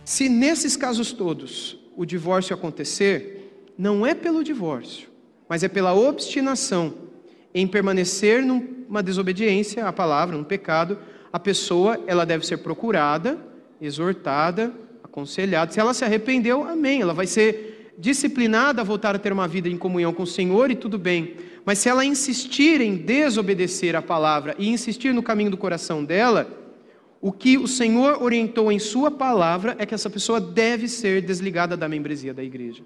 Se nesses casos todos o divórcio acontecer, não é pelo divórcio, mas é pela obstinação em permanecer numa desobediência à palavra, num pecado, a pessoa ela deve ser procurada, exortada, aconselhada. Se ela se arrependeu, amém, ela vai ser disciplinada a voltar a ter uma vida em comunhão com o Senhor e tudo bem. Mas se ela insistir em desobedecer a palavra e insistir no caminho do coração dela, o que o Senhor orientou em sua palavra é que essa pessoa deve ser desligada da membresia da igreja.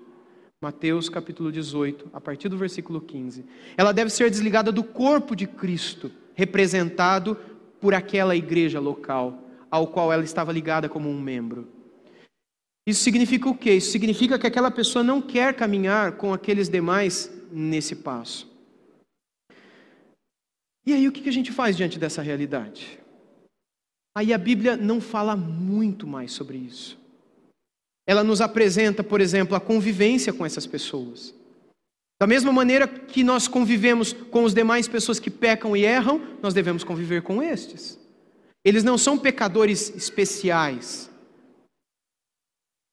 Mateus capítulo 18, a partir do versículo 15. Ela deve ser desligada do corpo de Cristo, representado por aquela igreja local, ao qual ela estava ligada como um membro. Isso significa o quê? Isso significa que aquela pessoa não quer caminhar com aqueles demais nesse passo. E aí o que a gente faz diante dessa realidade? Aí a Bíblia não fala muito mais sobre isso. Ela nos apresenta, por exemplo, a convivência com essas pessoas. Da mesma maneira que nós convivemos com as demais pessoas que pecam e erram, nós devemos conviver com estes. Eles não são pecadores especiais.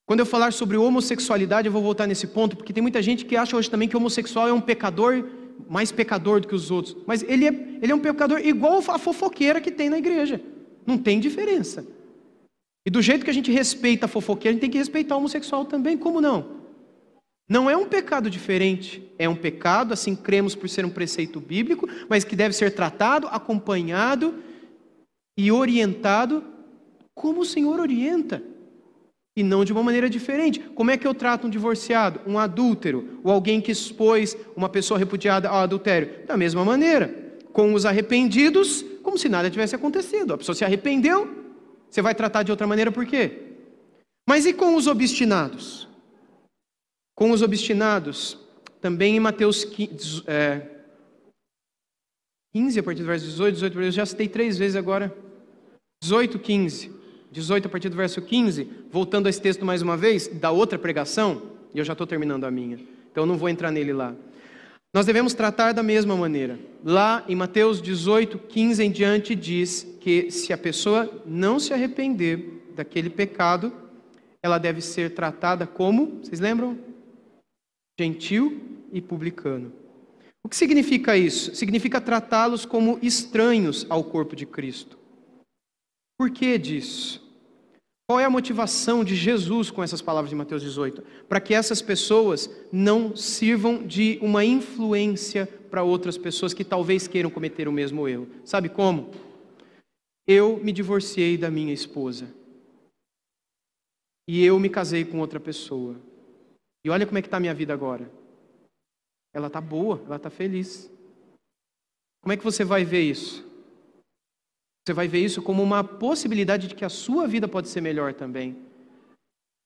Quando eu falar sobre homossexualidade, eu vou voltar nesse ponto, porque tem muita gente que acha hoje também que o homossexual é um pecador, mais pecador do que os outros. Mas ele é um pecador igual a fofoqueira que tem na igreja. Não tem diferença. E do jeito que a gente respeita a fofoqueira, a gente tem que respeitar o homossexual também, como não? Não é um pecado diferente, é um pecado, assim cremos por ser um preceito bíblico, mas que deve ser tratado, acompanhado e orientado como o Senhor orienta. E não de uma maneira diferente. Como é que eu trato um divorciado, um adúltero, ou alguém que expôs uma pessoa repudiada ao adultério? Da mesma maneira, com os arrependidos, como se nada tivesse acontecido. A pessoa se arrependeu, você vai tratar de outra maneira por quê? Mas e com os obstinados? Com os obstinados, também em Mateus 15, a partir do verso 18, eu já citei 3 vezes agora, 18 a partir do verso 15, voltando a esse texto mais uma vez, da outra pregação, e eu já estou terminando a minha, então eu não vou entrar nele lá. Nós devemos tratar da mesma maneira. Lá em Mateus 18, 15 em diante, diz que se a pessoa não se arrepender daquele pecado, ela deve ser tratada como, vocês lembram? Gentil e publicano. O que significa isso? Significa tratá-los como estranhos ao corpo de Cristo. Por que disso? Qual é a motivação de Jesus com essas palavras de Mateus 18? Para que essas pessoas não sirvam de uma influência para outras pessoas que talvez queiram cometer o mesmo erro. Sabe como? Eu me divorciei da minha esposa. E eu me casei com outra pessoa. E olha como é que está a minha vida agora. Ela está boa, ela está feliz. Como é que você vai ver isso? Você vai ver isso como uma possibilidade de que a sua vida pode ser melhor também.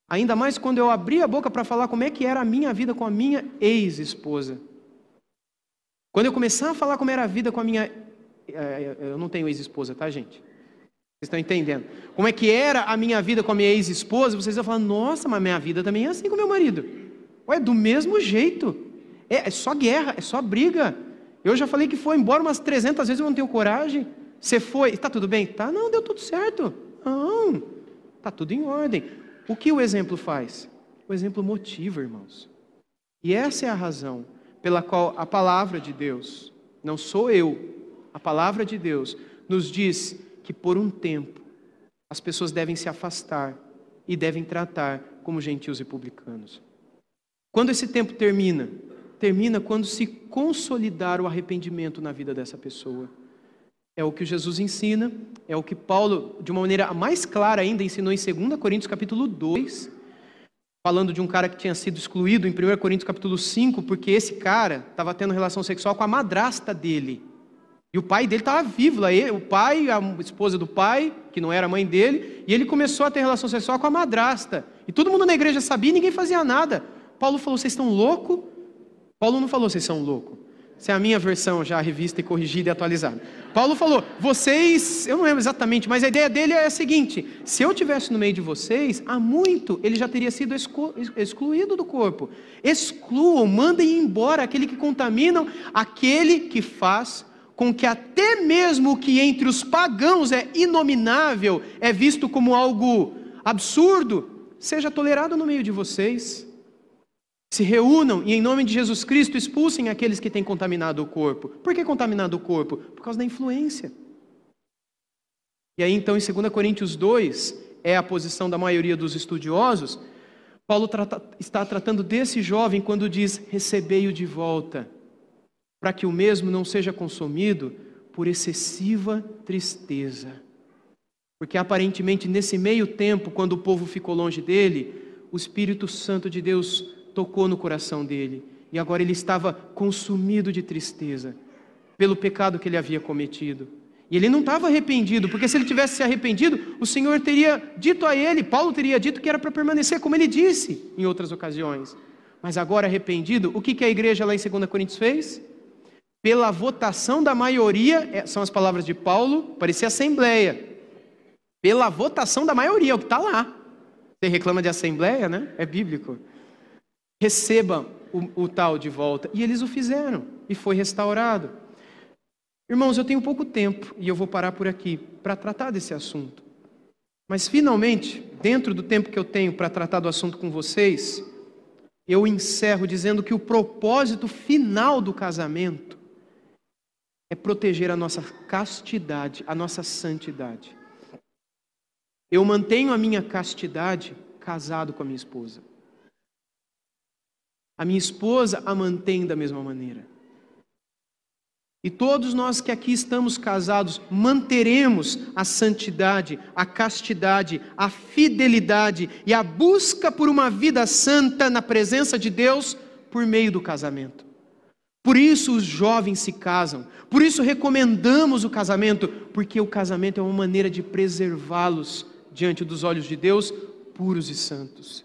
Ainda mais quando eu abri a boca para falar como é que era a minha vida com a minha ex-esposa. Quando eu começar a falar como era a vida com a minha... Eu não tenho ex-esposa, tá, gente? Vocês estão entendendo? Como é que era a minha vida com a minha ex-esposa, vocês vão falar, nossa, mas minha vida também é assim com meu marido. Ué, do mesmo jeito. É só guerra, é só briga. Eu já falei que foi embora umas 300 vezes, eu não tenho coragem. Você foi, está tudo bem? Tá, não, deu tudo certo. Não, está tudo em ordem. O que o exemplo faz? O exemplo motiva, irmãos. E essa é a razão pela qual a palavra de Deus, não sou eu, a palavra de Deus, nos diz que por um tempo as pessoas devem se afastar e devem tratar como gentios e publicanos. Quando esse tempo termina? Termina quando se consolidar o arrependimento na vida dessa pessoa. É o que Jesus ensina, é o que Paulo, de uma maneira mais clara ainda, ensinou em 2 Coríntios capítulo 2, falando de um cara que tinha sido excluído em 1 Coríntios capítulo 5, porque esse cara estava tendo relação sexual com a madrasta dele. E o pai dele estava vivo lá, o pai, a esposa do pai, que não era a mãe dele, e ele começou a ter relação sexual com a madrasta. E todo mundo na igreja sabia e ninguém fazia nada. Paulo falou, vocês estão loucos? Paulo não falou, vocês são loucos. Essa é a minha versão já revista e corrigida e atualizada. Paulo falou, vocês, eu não lembro exatamente, mas a ideia dele é a seguinte, se eu estivesse no meio de vocês, há muito ele já teria sido excluído do corpo. Excluam, mandem embora aquele que contaminam, aquele que faz com que até mesmo o que entre os pagãos é inominável, é visto como algo absurdo, seja tolerado no meio de vocês. Se reúnam e, em nome de Jesus Cristo, expulsem aqueles que têm contaminado o corpo. Por que contaminado o corpo? Por causa da influência. E aí, então, em 2 Coríntios 2, é a posição da maioria dos estudiosos, Paulo está tratando desse jovem quando diz: recebei-o de volta, para que o mesmo não seja consumido por excessiva tristeza. Porque aparentemente nesse meio tempo, quando o povo ficou longe dele, o Espírito Santo de Deus tocou no coração dele, e agora ele estava consumido de tristeza pelo pecado que ele havia cometido. E ele não estava arrependido, porque se ele tivesse se arrependido, o Senhor teria dito a ele, Paulo teria dito que era para permanecer, como ele disse em outras ocasiões. Mas agora arrependido, o que a igreja lá em 2 Coríntios fez? Pela votação da maioria, são as palavras de Paulo, parecia assembleia. Pela votação da maioria, é o que está lá. Você reclama de assembleia, né? É bíblico. Receba o tal de volta. E eles o fizeram, e foi restaurado. Irmãos, eu tenho pouco tempo, e eu vou parar por aqui, para tratar desse assunto. Mas finalmente, dentro do tempo que eu tenho para tratar do assunto com vocês, eu encerro dizendo que o propósito final do casamento é proteger a nossa castidade, a nossa santidade. Eu mantenho a minha castidade casado com a minha esposa. A minha esposa a mantém da mesma maneira. E todos nós que aqui estamos casados manteremos a santidade, a castidade, a fidelidade e a busca por uma vida santa na presença de Deus por meio do casamento. Por isso os jovens se casam, por isso recomendamos o casamento, porque o casamento é uma maneira de preservá-los diante dos olhos de Deus, puros e santos.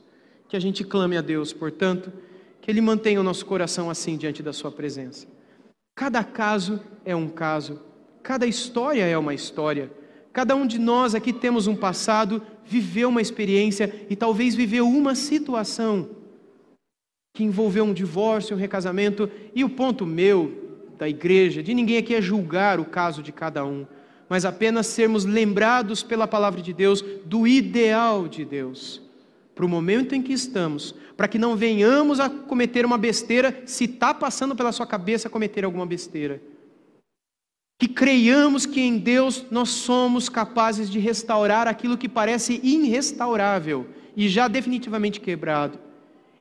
Que a gente clame a Deus, portanto, que Ele mantenha o nosso coração assim diante da sua presença. Cada caso é um caso, cada história é uma história. Cada um de nós aqui temos um passado, viveu uma experiência e talvez viveu uma situação que envolveu um divórcio, um recasamento. E o ponto meu, da igreja, de ninguém aqui é julgar o caso de cada um, mas apenas sermos lembrados pela palavra de Deus do ideal de Deus, para o momento em que estamos, para que não venhamos a cometer uma besteira, se está passando pela sua cabeça cometer alguma besteira. Que creiamos que em Deus nós somos capazes de restaurar aquilo que parece irrestaurável e já definitivamente quebrado.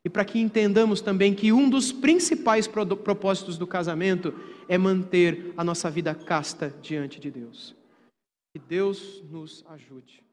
E para que entendamos também que um dos principais propósitos do casamento é manter a nossa vida casta diante de Deus. Que Deus nos ajude.